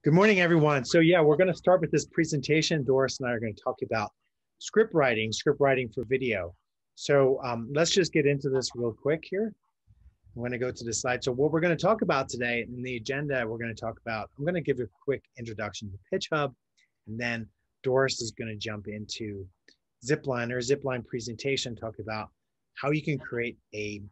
Good morning, everyone. So yeah, we're going to start with this presentation. Doris and I are going to talk about script writing for video. So let's just get into this real quick here. I'm going to go to the slide. So what we're going to talk about today in the agenda, we're going to talk about, I'm going to give you a quick introduction to PitchHub, and then Doris is going to jump into Zipline presentation, talk about how you can create a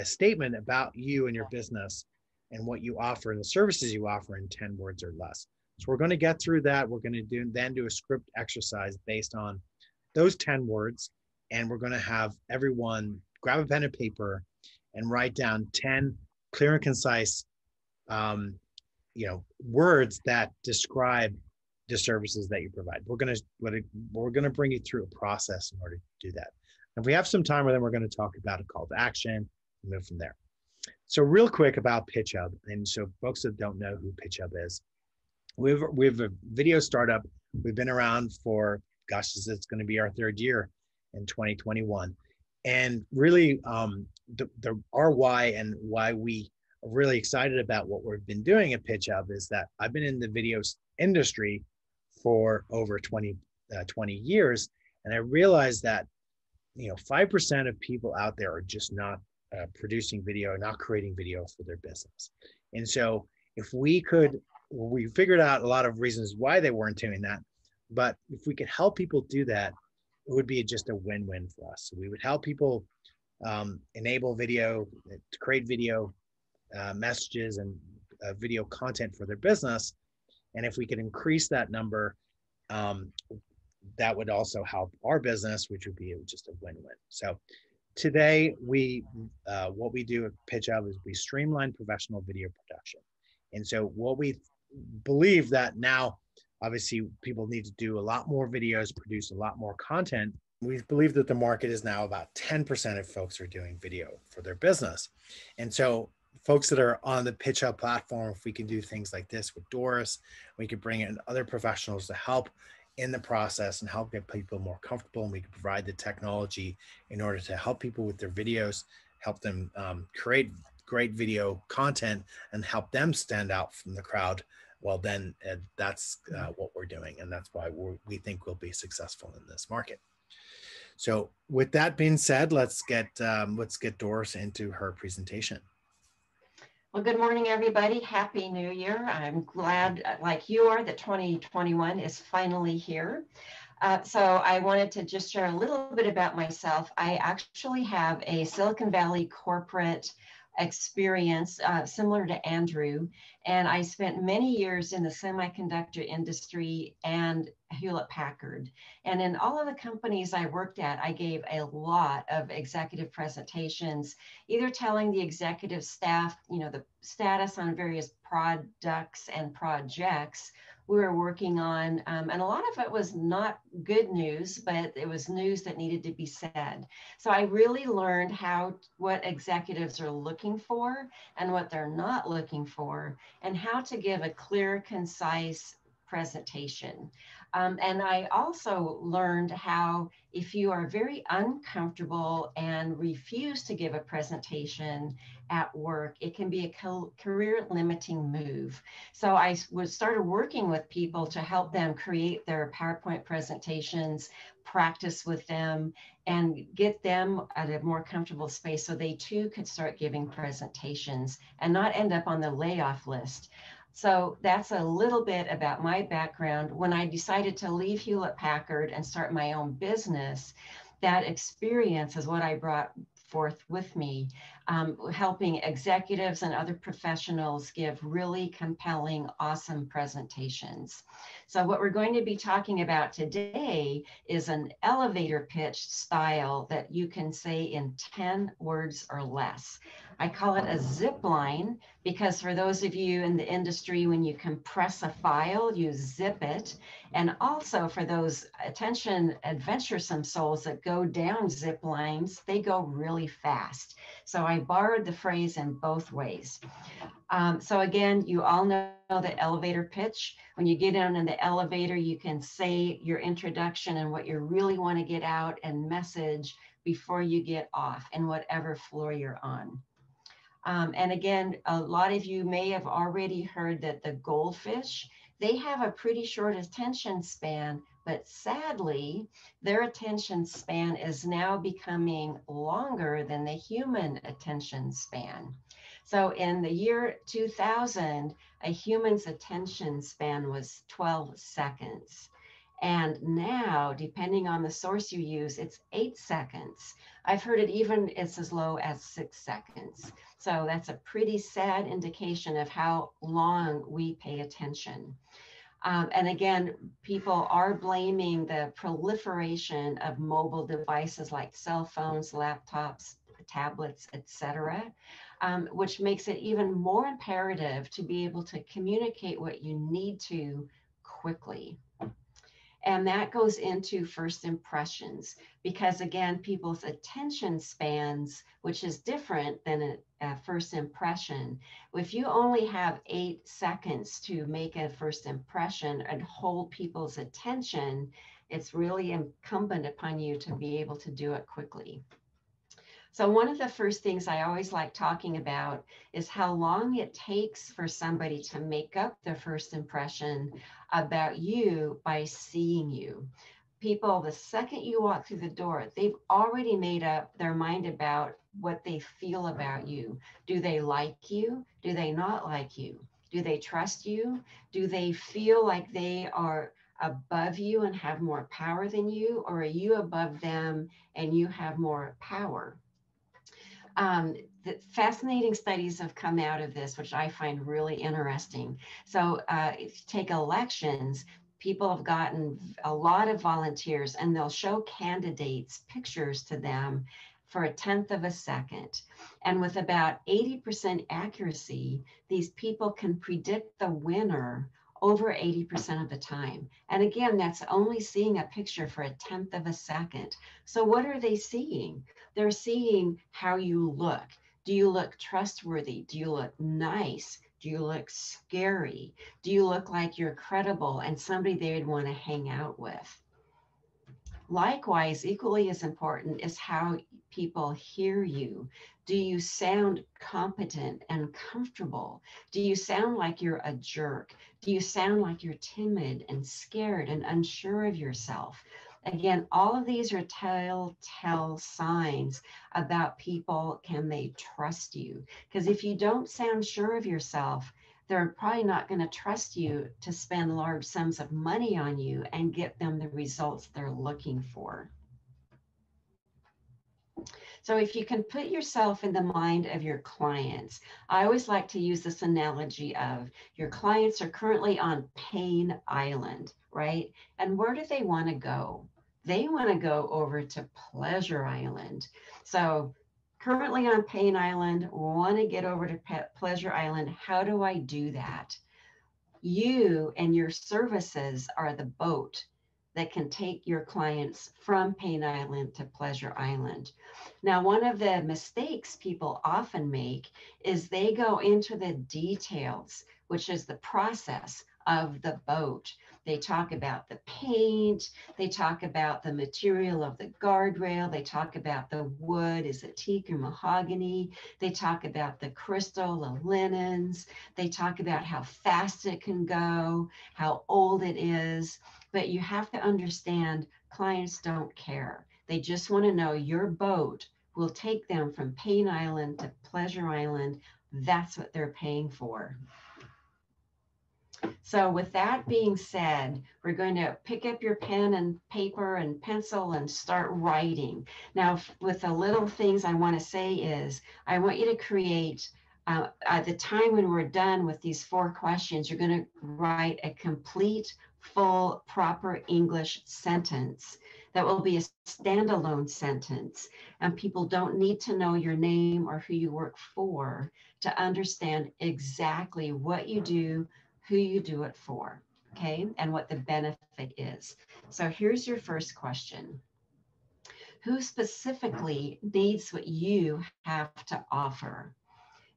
statement about you and your business and what you offer and the services you offer in 10 words or less. So we're going to get through that. We're going to then do a script exercise based on those 10 words. And we're going to have everyone grab a pen and paper and write down 10 clear and concise words that describe the services that you provide. We're going to bring you through a process in order to do that. If we have some time, then we're going to talk about a call to action and move from there. So real quick about PitchHub, and so folks that don't know who PitchHub is, we have a video startup. We've been around for, gosh, it's going to be our third year in 2021. And really our why and why we are really excited about what we've been doing at PitchHub is that I've been in the video industry for over 20 years. And I realized that 5% of people out there are just not producing video, not creating video for their business. And so we figured out a lot of reasons why they weren't doing that, but if we could help people do that, it would be just a win-win for us. So we would help people enable video, to create video messages and video content for their business. And if we could increase that number, that would also help our business, which would be just a win-win. So today, what we do at PitchHub is we streamline professional video production. And so what we believe that now, obviously, people need to do a lot more videos, produce a lot more content. We believe that the market is now about 10% of folks are doing video for their business. And so folks that are on the PitchHub platform, if we can do things like this with Doris, we could bring in other professionals to help in the process and help get people more comfortable, and we can provide the technology in order to help people with their videos, help them create great video content and help them stand out from the crowd. Well, then that's what we're doing, and that's why we think we'll be successful in this market. So with that being said, let's get Doris into her presentation. Well, good morning, everybody. Happy New Year. I'm glad, like you are, that 2021 is finally here. So I wanted to just share a little bit about myself. I actually have a Silicon Valley corporate experience similar to Andrew, and I spent many years in the semiconductor industry and Hewlett-Packard. And in all of the companies I worked at, I gave a lot of executive presentations, either telling the executive staff, the status on various products and projects we were working on. And a lot of it was not good news, but it was news that needed to be said. So I really learned what executives are looking for and what they're not looking for, and how to give a clear, concise presentation. And I also learned how, if you are very uncomfortable and refuse to give a presentation at work, it can be a career limiting move. So I started working with people to help them create their PowerPoint presentations, practice with them, and get them at a more comfortable space so they too could start giving presentations and not end up on the layoff list. So that's a little bit about my background. When I decided to leave Hewlett-Packard and start my own business, that experience is what I brought forth with me, helping executives and other professionals give really compelling, awesome presentations. So what we're going to be talking about today is an elevator pitch style that you can say in 10 words or less. I call it a zip line because for those of you in the industry, when you compress a file, you zip it. And also for those attention adventuresome souls that go down zip lines, they go really fast. So I borrowed the phrase in both ways. So again, you all know the elevator pitch. When you get down in the elevator, you can say your introduction and what you really want to get out and message before you get off in whatever floor you're on. And again, a lot of you may have already heard that the goldfish, they have a pretty short attention span, but sadly, their attention span is now becoming longer than the human attention span. So in the year 2000, a human's attention span was 12 seconds. And now, depending on the source you use, it's 8 seconds. I've heard it's as low as 6 seconds. So that's a pretty sad indication of how long we pay attention. And again, people are blaming the proliferation of mobile devices like cell phones, laptops, tablets, etc., which makes it even more imperative to be able to communicate what you need to quickly. And that goes into first impressions, because again, people's attention spans, which is different than a first impression. If you only have 8 seconds to make a first impression and hold people's attention, it's really incumbent upon you to be able to do it quickly. So one of the first things I always like talking about is how long it takes for somebody to make up their first impression about you by seeing you. People, the second you walk through the door, they've already made up their mind about what they feel about you. Do they like you? Do they not like you? Do they trust you? Do they feel like they are above you and have more power than you? Or are you above them and you have more power? The fascinating studies have come out of this, which I find really interesting. So if you take elections, people have gotten a lot of volunteers and they'll show candidates pictures to them for 1/10 of a second. And with about 80% accuracy, these people can predict the winner over 80% of the time. And again, that's only seeing a picture for 1/10 of a second. So what are they seeing? They're seeing how you look. Do you look trustworthy? Do you look nice? Do you look scary? Do you look like you're credible and somebody they'd want to hang out with? Likewise, equally as important is how people hear you. Do you sound competent and comfortable? Do you sound like you're a jerk? Do you sound like you're timid and scared and unsure of yourself? Again, all of these are telltale signs about people. Can they trust you? Because if you don't sound sure of yourself, they're probably not going to trust you to spend large sums of money on you and get them the results they're looking for. So if you can put yourself in the mind of your clients, I always like to use this analogy of your clients are currently on Pain Island, right? And where do they want to go? They want to go over to Pleasure Island. So currently on Pain Island, want to get over to Pleasure Island. How do I do that? You and your services are the boat that can take your clients from Pain Island to Pleasure Island. Now, one of the mistakes people often make is they go into the details, which is the process of the boat. They talk about the paint, they talk about the material of the guardrail, they talk about the wood, is it teak or mahogany, they talk about the crystal, the linens, they talk about how fast it can go, how old it is. But you have to understand, clients don't care. They just want to know your boat will take them from Pain Island to Pleasure Island. That's what they're paying for. So with that being said, we're going to pick up your pen and paper and pencil and start writing. Now, with the little things I want to say is, I want you to create, at the time when we're done with these 4 questions, you're going to write a complete, full, proper English sentence that will be a standalone sentence. And people don't need to know your name or who you work for to understand exactly what you do, who you do it for, okay, and what the benefit is. So here's your first question. Who specifically needs what you have to offer?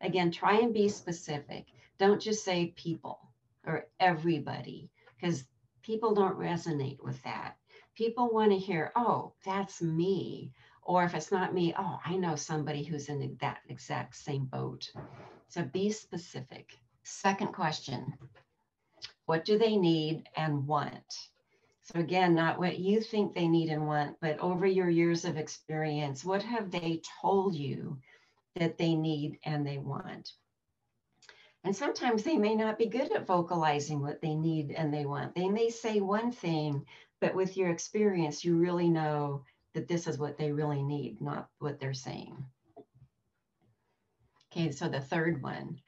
Again, try and be specific. Don't just say people or everybody, because people don't resonate with that. People want to hear, oh, that's me, Or if it's not me, oh, I know somebody who's in that exact same boat. So be specific. Second question, what do they need and want? So again, not what you think they need and want, but over your years of experience, what have they told you that they need and they want? And sometimes they may not be good at vocalizing what they need and they want. They may say one thing, but with your experience, you really know that this is what they really need, not what they're saying. Okay, so the third one,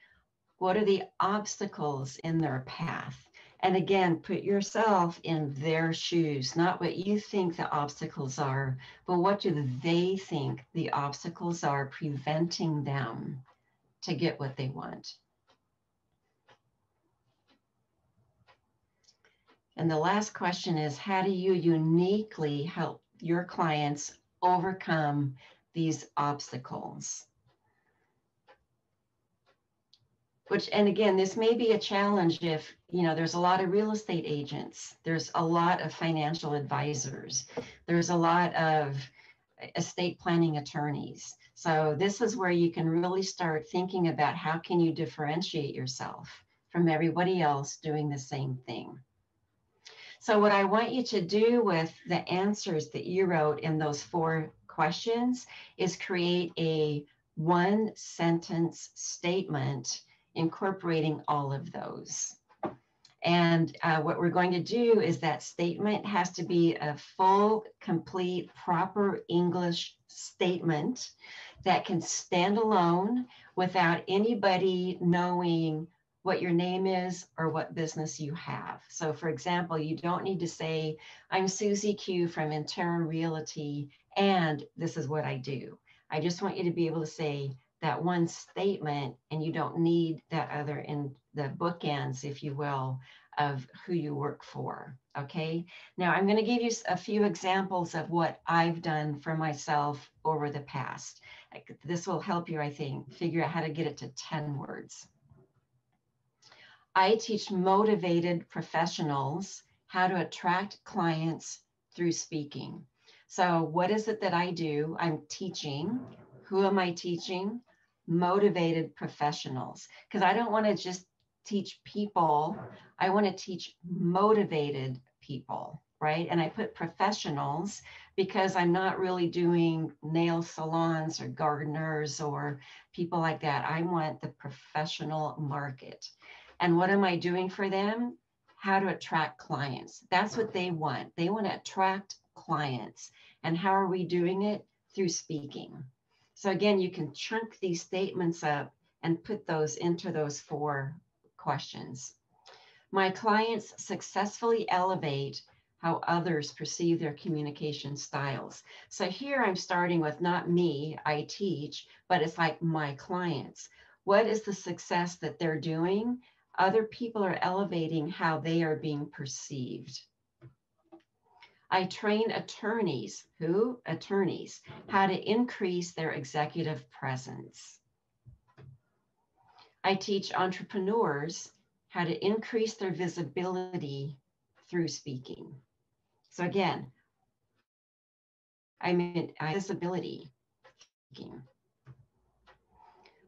what are the obstacles in their path? And again, put yourself in their shoes, not what you think the obstacles are, but what do they think the obstacles are preventing them to get what they want? And the last question is, how do you uniquely help your clients overcome these obstacles? Which, and again, this may be a challenge if, you know, there's a lot of real estate agents, there's a lot of financial advisors, there's a lot of estate planning attorneys. So this is where you can really start thinking about how can you differentiate yourself from everybody else doing the same thing. So what I want you to do with the answers that you wrote in those 4 questions is create a 1-sentence statement incorporating all of those. And what we're going to do is that statement has to be a full, complete, proper English statement that can stand alone without anybody knowing what your name is or what business you have. So for example, you don't need to say, I'm Susie Q from Interim Realty, and this is what I do. I just want you to be able to say that one statement, and you don't need that other in the bookends, if you will, of who you work for, okay? Now I'm gonna give you a few examples of what I've done for myself over the past. This will help you, I think, figure out how to get it to 10 words. I teach motivated professionals how to attract clients through speaking. So what is it that I do? I'm teaching. Who am I teaching? Motivated professionals. Because I don't want to just teach people. I want to teach motivated people, right? And I put professionals because I'm not really doing nail salons or gardeners or people like that. I want the professional market. And what am I doing for them? How to attract clients. That's what they want. They want to attract clients. And how are we doing it? Through speaking. So again, you can chunk these statements up and put those into those 4 questions. My clients successfully elevate how others perceive their communication styles. So here I'm starting with not me, I teach, but it's like my clients. What is the success that they're doing? Other people are elevating how they are being perceived. I train attorneys, attorneys, how to increase their executive presence. I teach entrepreneurs how to increase their visibility through speaking. So again, I mean visibility.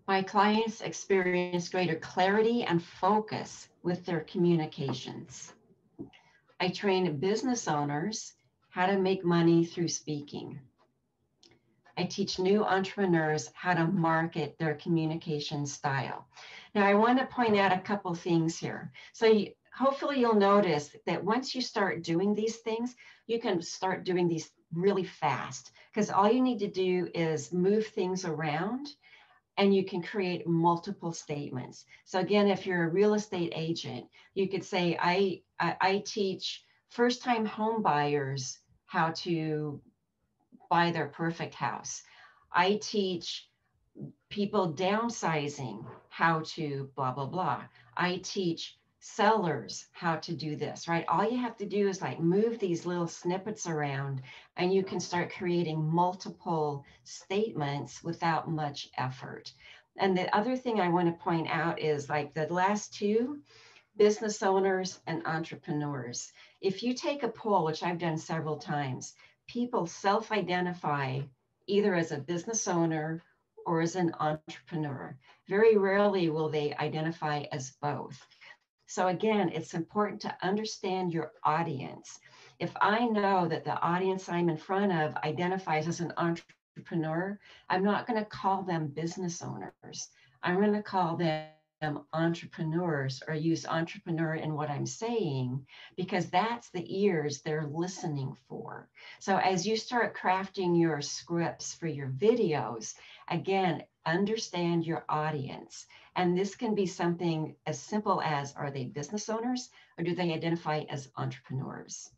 My clients experience greater clarity and focus with their communications. I train business owners how to make money through speaking. I teach new entrepreneurs how to market their communication style. Now, I want to point out a couple things here. So hopefully you'll notice that once you start doing these things, you can start doing these really fast, because all you need to do is move things around and you can create multiple statements. So again, if you're a real estate agent, you could say, I teach first-time home buyers how to buy their perfect house. I teach people downsizing how to blah, blah, blah. I teach sellers how to do this, right? All you have to do is like move these little snippets around and you can start creating multiple statements without much effort. And the other thing I want to point out is like the last 2, business owners and entrepreneurs. If you take a poll, which I've done several times, people self-identify either as a business owner or as an entrepreneur. Very rarely will they identify as both. So again, it's important to understand your audience. If I know that the audience I'm in front of identifies as an entrepreneur, I'm not going to call them business owners. I'm going to call them entrepreneurs, or use entrepreneur in what I'm saying, because that's the ears they're listening for. So as you start crafting your scripts for your videos, again, understand your audience. And this can be something as simple as, are they business owners or do they identify as entrepreneurs?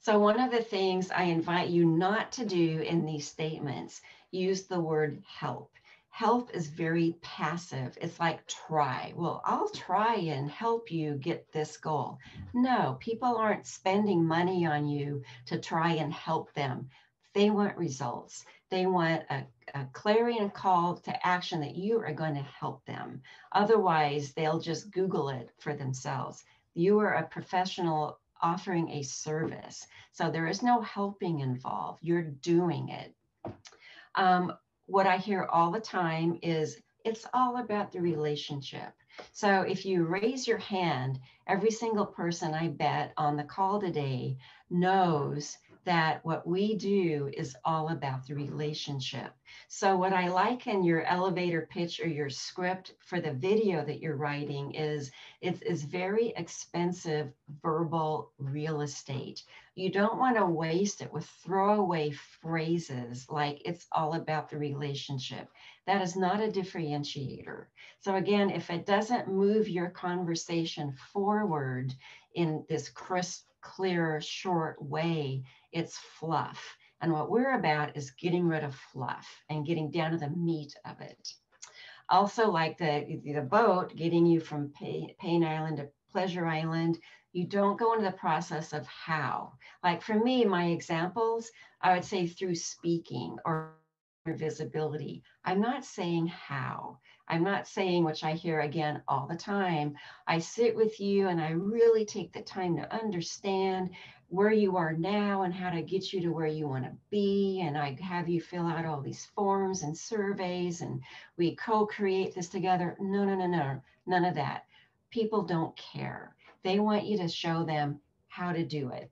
So one of the things I invite you not to do in these statements, use the word help. Help is very passive. It's like try. Well, I'll try and help you get this goal. No, people aren't spending money on you to try and help them. They want results. They want a clarion call to action that you are going to help them. Otherwise, they'll just Google it for themselves. You are a professional offering a service. So there is no helping involved. You're doing it. What I hear all the time is it's all about the relationship. So if you raise your hand, every single person I bet on the call today knows that what we do is all about the relationship. So what I like in your elevator pitch or your script for the video that you're writing is it's very expensive verbal real estate. You don't want to waste it with throwaway phrases like it's all about the relationship. That is not a differentiator. So again, if it doesn't move your conversation forward in this crisp, clear, short way, it's fluff. And what we're about is getting rid of fluff and getting down to the meat of it. Also, like the boat, getting you from Pain Island to Pleasure Island, you don't go into the process of how. Like for me, my examples, I would say through speaking or visibility. I'm not saying how. I'm not saying, which I hear again all the time, I sit with you and I really take the time to understand where you are now and how to get you to where you want to be. And I have you fill out all these forms and surveys and we co-create this together. No, no, no, no, none of that. People don't care. They want you to show them how to do it.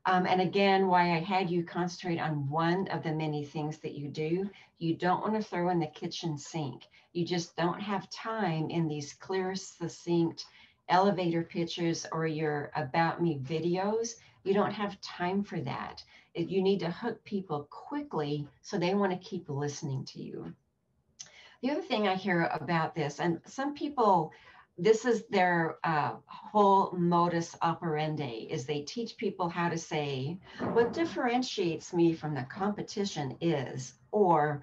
And again, why I had you concentrate on one of the many things that you do, you don't want to throw in the kitchen sink. You just don't have time in these clear, succinct elevator pitches or your about me videos. You don't have time for that. You need to hook people quickly so they want to keep listening to you. The other thing I hear about this, and some people, this is their whole modus operandi, is they teach people how to say, what differentiates me from the competition is, or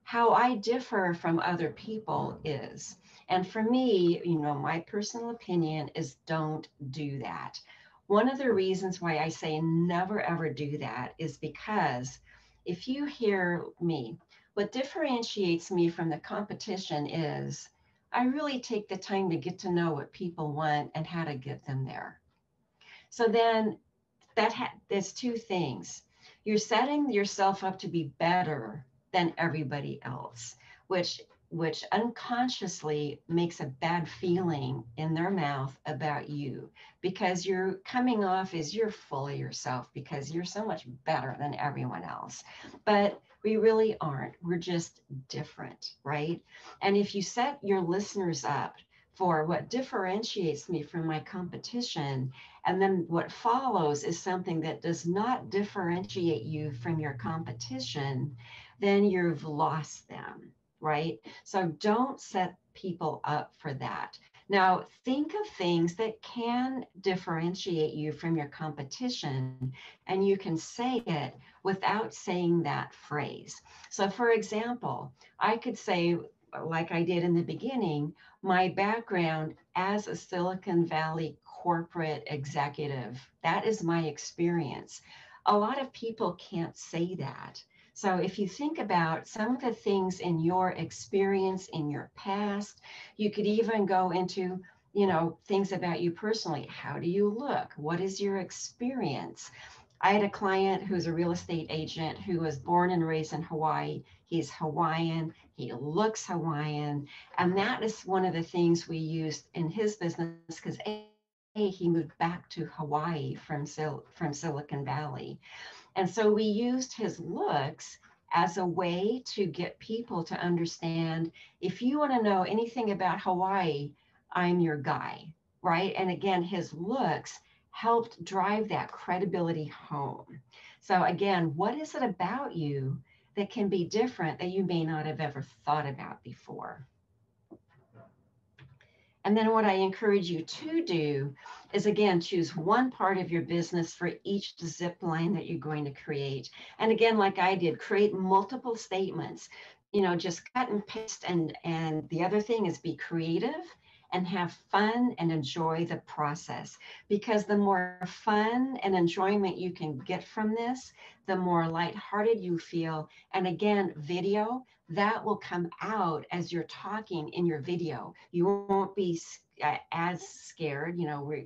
how I differ from other people is. And for me, you know, my personal opinion is don't do that. One of the reasons why I say never ever do that is because if you hear me, what differentiates me from the competition is I really take the time to get to know what people want and how to get them there. So then there's two things. You're setting yourself up to be better than everybody else, which unconsciously makes a bad feeling in their mouth about you, because you're coming off as you're full of yourself because you're so much better than everyone else. But we really aren't. We're just different, right? And if you set your listeners up for what differentiates me from my competition, and then what follows is something that does not differentiate you from your competition, then you've lost them, right? So don't set people up for that. Now, think of things that can differentiate you from your competition, and you can say it without saying that phrase. So for example, I could say, like I did in the beginning, my background as a Silicon Valley corporate executive, that is my experience. A lot of people can't say that. So if you think about some of the things in your experience, in your past, you could even go into, you know, things about you personally. How do you look? What is your experience? I had a client who's a real estate agent who was born and raised in Hawaii. He's Hawaiian. He looks Hawaiian. And that is one of the things we used in his business because he moved back to Hawaii from Silicon Valley. And so we used his looks as a way to get people to understand, if you want to know anything about Hawaii, I'm your guy, right? And again, his looks helped drive that credibility home. So again, what is it about you that can be different that you may not have ever thought about before? And then what I encourage you to do is, again, choose one part of your business for each zip line that you're going to create. And again, like I did, create multiple statements, just cut and paste. And the other thing is be creative and have fun and enjoy the process, because the more fun and enjoyment you can get from this, the more lighthearted you feel. And again, video, that will come out as you're talking in your video. You won't be as scared.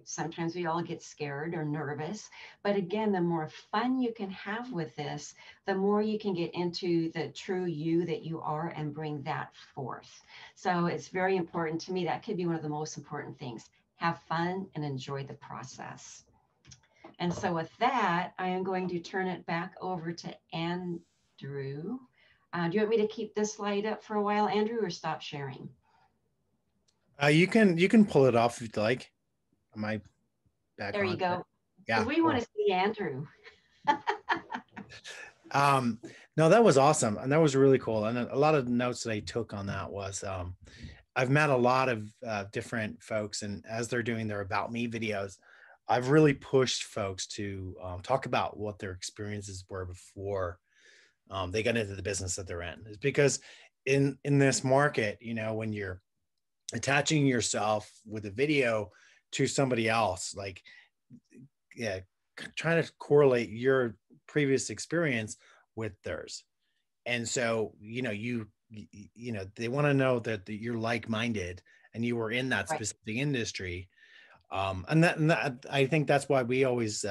Sometimes we all get scared or nervous, but again, the more fun you can have with this, the more you can get into the true you that you are and bring that forth. So it's very important to me. That could be one of the most important things. Have fun and enjoy the process. And so with that, I am going to turn it back over to Andrew. Do you want me to keep this slide up for a while, Andrew, or stop sharing? You can pull it off if you'd like. Am I back? There on? You go. Yeah. We want to see Andrew. No, that was awesome. And that was really cool. And a lot of the notes that I took on that was, I've met a lot of different folks, and as they're doing their About Me videos, I've really pushed folks to talk about what their experiences were before they got into the business that they're in. It's because in this market, when you're attaching yourself with a video to somebody else, like, yeah, trying to correlate your previous experience with theirs. And so, they want to know that you're like-minded and you were in that specific industry. And that I think that's why we always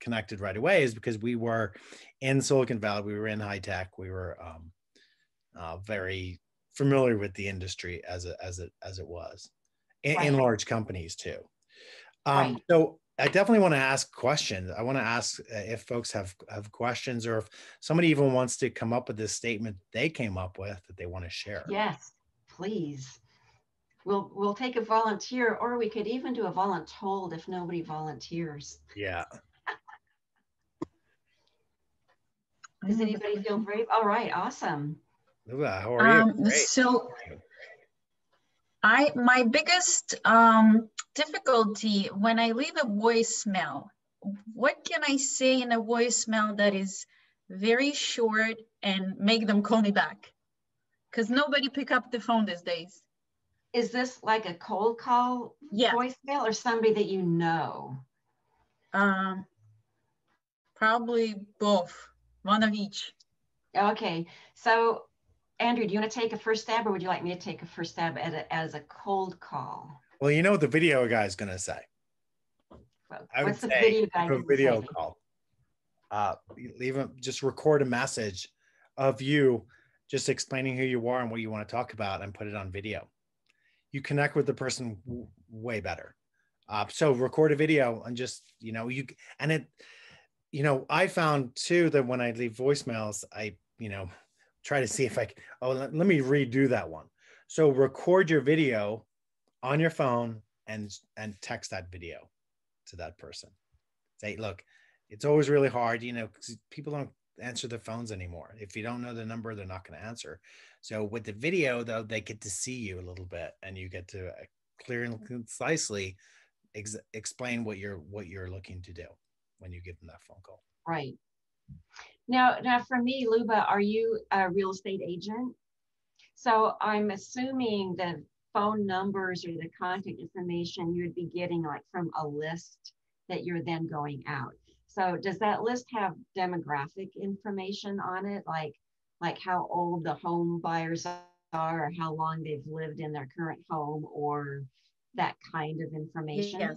connected right away, is because we were in Silicon Valley, we were in high tech, we were very familiar with the industry as it was in large companies too. So I definitely want to ask questions. I want to ask if folks have questions, or if somebody even wants to come up with this statement they came up with that they want to share. Yes, please. We'll take a volunteer, or we could even do a voluntold if nobody volunteers. Yeah. Does anybody feel brave? All right, awesome. How are you? Great. So my biggest difficulty when I leave a voicemail, what can I say in a voicemail that is very short and make them call me back? Because nobody pick up the phone these days. Is this like a cold call voicemail, or somebody that you know? Probably both, one of each. Okay, so Andrew, do you want to take a first stab, or would you like me to take a first stab at as a cold call? Well, you know what the video guy is going to say. Well, I would say a video call. Just record a message of you just explaining who you are and what you want to talk about, and put it on video. You connect with the person way better. So record a video and just, I found too that when I leave voicemails, I, try to see if I can, let me redo that one. So record your video on your phone and text that video to that person. Say, look, it's always really hard, because people don't answer their phones anymore. If you don't know the number, they're not going to answer. So with the video, though, they get to see you a little bit, and you get to clear and concisely explain what you're looking to do when you give them that phone call. Right. Now for me, Luba, are you a real estate agent? So I'm assuming the phone numbers or the contact information you'd be getting like from a list that you're then going out. So does that list have demographic information on it, like how old the home buyers are, or how long they've lived in their current home, or that kind of information? Yes.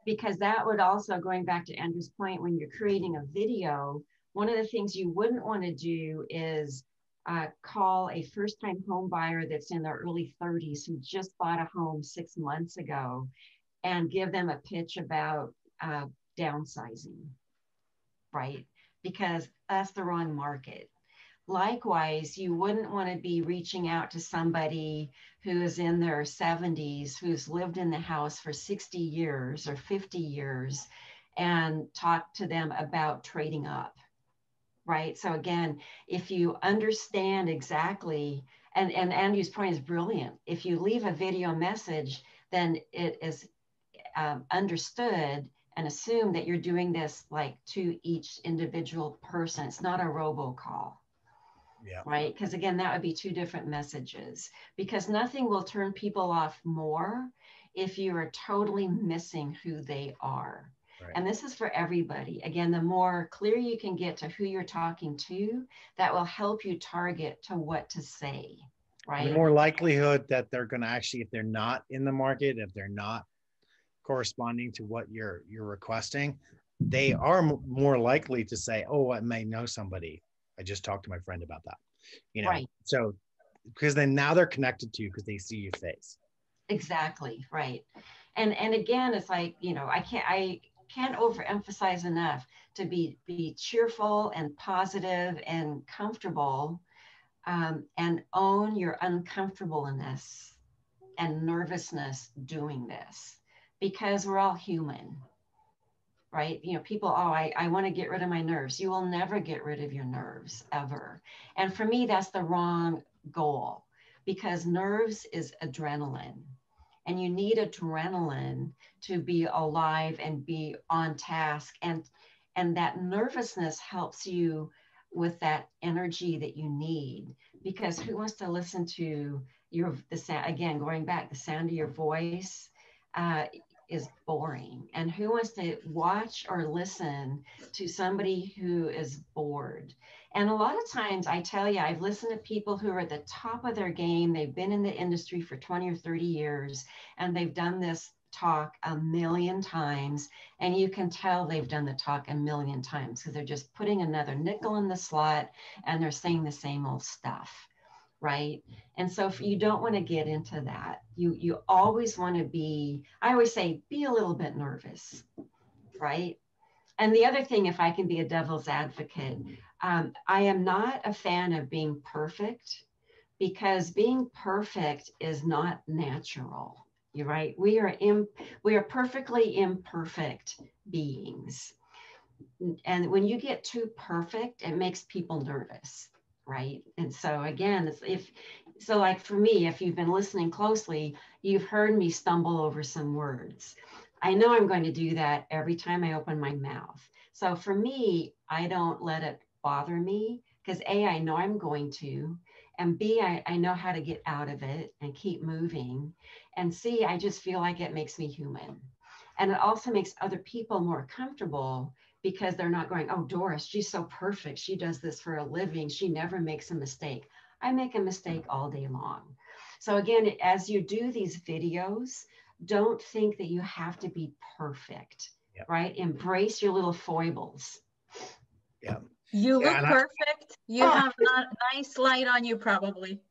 because that would also, going back to Andrew's point, when you're creating a video, one of the things you wouldn't want to do is call a first-time home buyer that's in their early 30s who just bought a home 6 months ago and give them a pitch about downsizing, right? Because that's the wrong market. Likewise, you wouldn't want to be reaching out to somebody who is in their 70s, who's lived in the house for 60 years or 50 years, and talk to them about trading up, right? So again, if you understand exactly, and Andrew's point is brilliant, if you leave a video message, then it is understood and assume that you're doing this like to each individual person. It's not a robocall. Yeah. Right? Because again, that would be two different messages, because nothing will turn people off more if you are totally missing who they are. Right. And this is for everybody. Again, the more clear you can get to who you're talking to, that will help you target to what to say, right? The more likelihood that they're going to actually, if they're not in the market, if they're not corresponding to what you're requesting, they are more likely to say, oh, I may know somebody. I just talked to my friend about that, you know? Right. So, because then now they're connected to you because they see your face. Exactly. Right. And again, it's like, you know, I can't overemphasize enough to be cheerful and positive and comfortable, and own your uncomfortableness and nervousness doing this, because we're all human. Right? You know, people, oh, I want to get rid of my nerves. You will never get rid of your nerves, ever. And for me, that's the wrong goal, because nerves is adrenaline. And you need adrenaline to be alive and be on task. And that nervousness helps you with that energy that you need, because who wants to listen to the sound, again, going back, the sound of your voice, is boring. And who wants to watch or listen to somebody who is bored? And a lot of times, I tell you, I've listened to people who are at the top of their game. They've been in the industry for 20 or 30 years, and they've done this talk a million times. And you can tell they've done the talk a million times because they're just putting another nickel in the slot and they're saying the same old stuff. Right? And so if you don't want to get into that, you always want to be, I always say, be a little bit nervous, right? And the other thing, if I can be a devil's advocate, I am not a fan of being perfect, because being perfect is not natural. You're right. We are perfectly imperfect beings. And when you get too perfect, it makes people nervous. Right. And so again, like for me, if you've been listening closely, you've heard me stumble over some words. I know I'm going to do that every time I open my mouth. So for me, I don't let it bother me, because A, I know I'm going to, and B, I know how to get out of it and keep moving. And C, I just feel like it makes me human. And it also makes other people more comfortable, because they're not going, oh, Doris, she's so perfect. She does this for a living. She never makes a mistake. I make a mistake all day long. So again, as you do these videos, don't think that you have to be perfect, right? Embrace your little foibles. Yeah. You look perfect. You have a nice light on you, probably.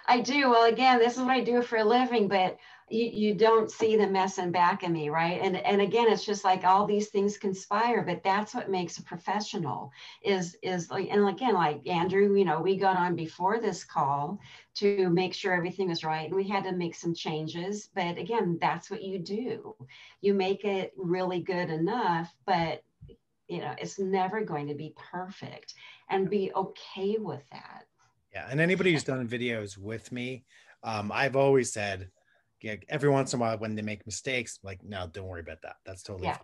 I do. Well, again, this is what I do for a living, but you don't see the mess in back of me, right? And again, it's just like all these things conspire, but that's what makes a professional is like, and again, like Andrew, you know, we got on before this call to make sure everything was right, and we had to make some changes, but again, that's what you do. You make it really good enough, but you know, it's never going to be perfect, and be okay with that. Yeah, and anybody who's done videos with me, I've always said, every once in a while when they make mistakes, like, no, don't worry about that. That's totally fine.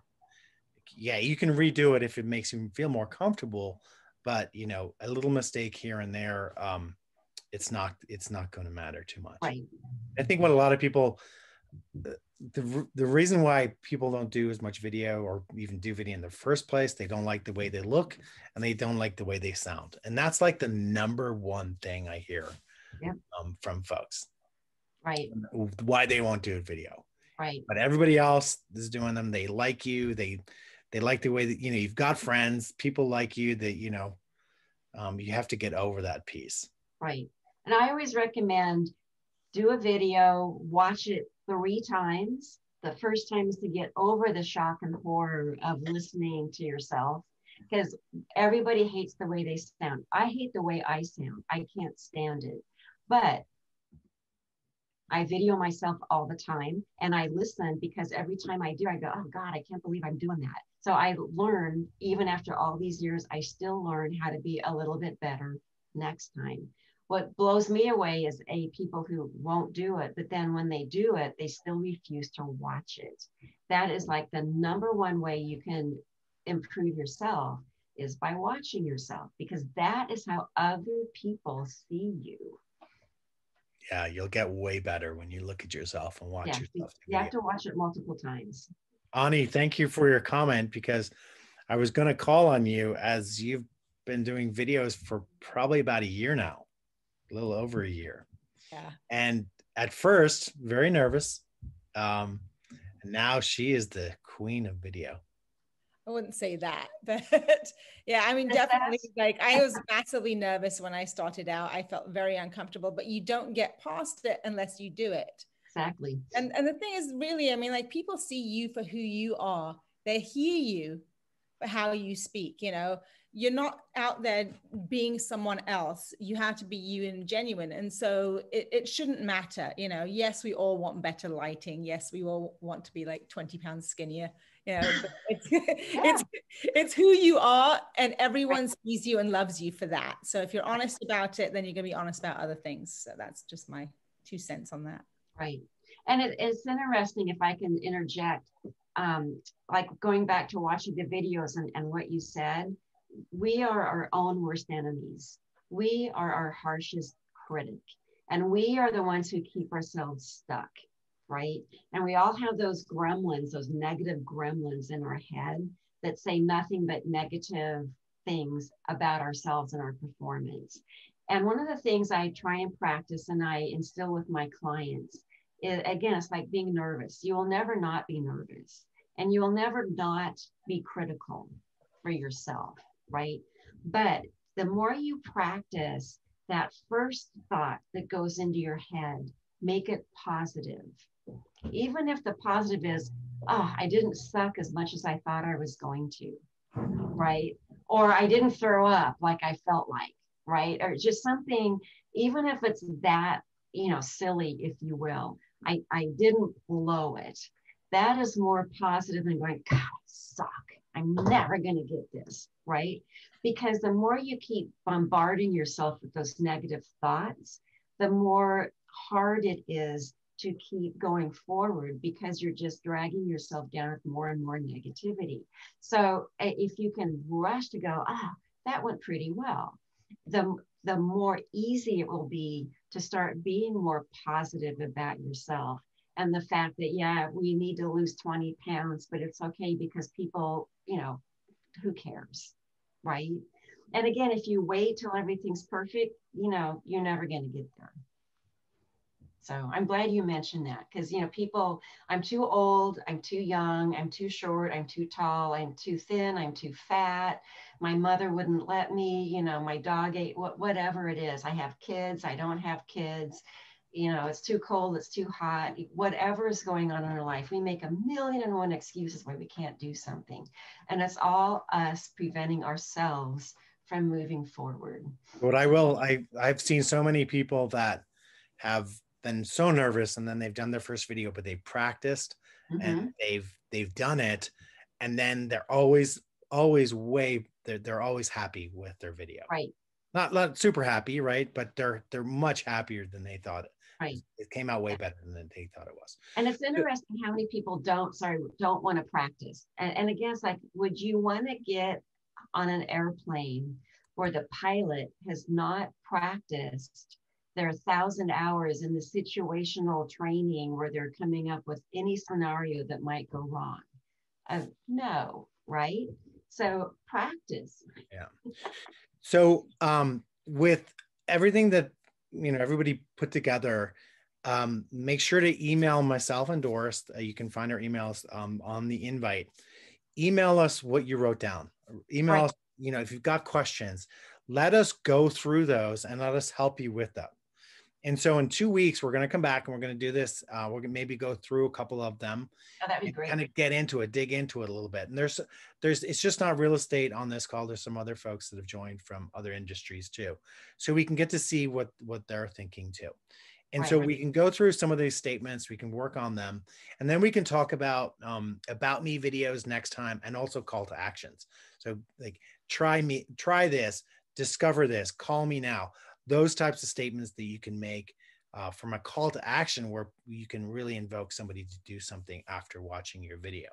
Yeah, you can redo it if it makes you feel more comfortable, but you know, a little mistake here and there, it's not going to matter too much. Right. I think what a lot of people, the reason why people don't do as much video or even do video in the first place, they don't like the way they look and they don't like the way they sound. And that's like the number one thing I hear from folks. Right. Why they won't do a video. Right. But everybody else is doing them. They like you. They like the way that, you know, you've got friends, people like you, that, you know, you have to get over that piece. Right. And I always recommend do a video, watch it 3 times. The first time is to get over the shock and horror of listening to yourself, because everybody hates the way they sound. I hate the way I sound. I can't stand it. But I video myself all the time and I listen, because every time I do, I go, oh God, I can't believe I'm doing that. So I learn, even after all these years, I still learn how to be a little bit better next time. What blows me away is people who won't do it, but then when they do it, they still refuse to watch it. That is like the #1 way you can improve yourself, is by watching yourself, because that is how other people see you. Yeah, you'll get way better when you look at yourself and watch yourself. You have to watch it multiple times. Ani, thank you for your comment, because I was going to call on you, as you've been doing videos for probably about a year now, a little over a year. Yeah. And at first, very nervous. And now she is the queen of video. I wouldn't say that, but yeah, I mean, definitely, like, I was massively nervous when I started out. I felt very uncomfortable, but you don't get past it unless you do it. Exactly. And the thing is, really, I mean, like, people see you for who you are. They hear you for how you speak, you know. You're not out there being someone else. You have to be you and genuine. And so it shouldn't matter, you know. Yes, we all want better lighting. Yes, we all want to be like 20 pounds skinnier, you know, but it's who you are, and everyone sees you and loves you for that. So if you're honest about it, then you're gonna be honest about other things. So that's just my 2 cents on that. Right. And it's interesting, if I can interject, like going back to watching the videos and what you said, we are our own worst enemies. We are our harshest critic, and we are the ones who keep ourselves stuck, right? And we all have those gremlins, those negative gremlins in our head that say nothing but negative things about ourselves and our performance. And one of the things I try and practice and I instill with my clients is, again, it's like being nervous. You will never not be nervous, and you will never not be critical for yourself, right? But the more you practice that first thought that goes into your head, make it positive. Even if the positive is, oh, I didn't suck as much as I thought I was going to, right? Or I didn't throw up like I felt like, right? Or just something, even if it's that, you know, silly, if you will, I didn't blow it. That is more positive than going, God, I suck. I'm never going to get this, right? Because the more you keep bombarding yourself with those negative thoughts, the more hard it is to keep going forward, because you're just dragging yourself down with more and more negativity. So if you can rush to go, that went pretty well, the more easy it will be to start being more positive about yourself. And the fact that, yeah, we need to lose 20 pounds, but it's okay, because people, you know, who cares, right? And again, if you wait till everything's perfect, you know, you're never going to get there. So I'm glad you mentioned that, because, you know, people, I'm too old, I'm too young, I'm too short, I'm too tall, I'm too thin, I'm too fat. My mother wouldn't let me, you know, my dog ate, whatever it is. I have kids, I don't have kids. You know, it's too cold, it's too hot, whatever is going on in our life, we make 1,000,001 excuses why we can't do something. And it's all us preventing ourselves from moving forward. What I've seen so many people that have been so nervous, and then they've done their first video, but they've practiced and they've done it. And then they're always they're always happy with their video. Right. Not super happy, right? But they're much happier than they thought. Right. It came out way better than they thought it was. And it's interesting how many people don't want to practice. And again, it's like, would you want to get on an airplane where the pilot has not practiced their 1,000 hours in the situational training where they're coming up with any scenario that might go wrong? No, right? So practice. Yeah. So with everything that, you know, everybody put together, make sure to email myself and Doris. You can find our emails on the invite. Email us what you wrote down. Email us, you know, if you've got questions, let us go through those and let us help you with them. And so in 2 weeks, we're going to come back and we're going to do this. We're going to maybe go through a couple of them. Oh, that'd be great. Kind of get into it, dig into it a little bit. And it's just not real estate on this call. There's some other folks that have joined from other industries too. So we can get to see what they're thinking too. And so we can go through some of these statements, we can work on them, and then we can talk about me videos next time, and also call to actions. So like, try this, discover this, call me now. Those types of statements that you can make from a call to action, where you can really invoke somebody to do something after watching your video.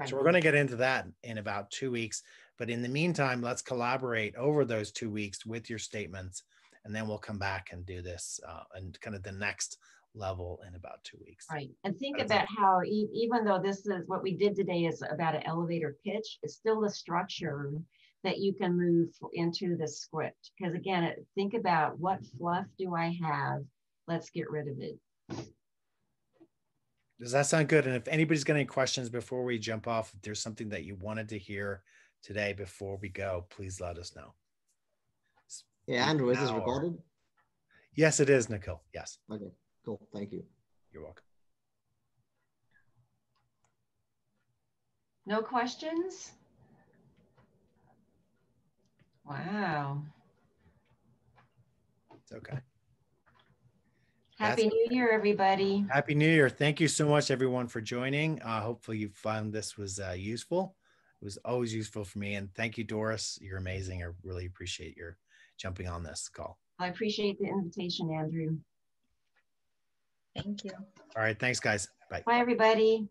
So we're going to get into that in about 2 weeks. But in the meantime, let's collaborate over those 2 weeks with your statements. And then we'll come back and do this and kind of the next level in about 2 weeks. Right. And think about how, even though this is what we did today is about an elevator pitch, it's still a structure that you can move into the script. Because again, think about, what fluff do I have? Let's get rid of it. Does that sound good? And if anybody's got any questions before we jump off, if there's something that you wanted to hear today before we go, please let us know. Yeah, Andrew, is this recorded? Yes, it is, Nicole. Yes. Okay, cool. Thank you. You're welcome. No questions? Wow. It's okay. Happy New Year, everybody. Happy New Year. Thank you so much, everyone, for joining. Hopefully you found this was useful. It was always useful for me. And thank you, Doris. You're amazing. I really appreciate your jumping on this call. I appreciate the invitation, Andrew. Thank you. All right. Thanks, guys. Bye. Bye, everybody.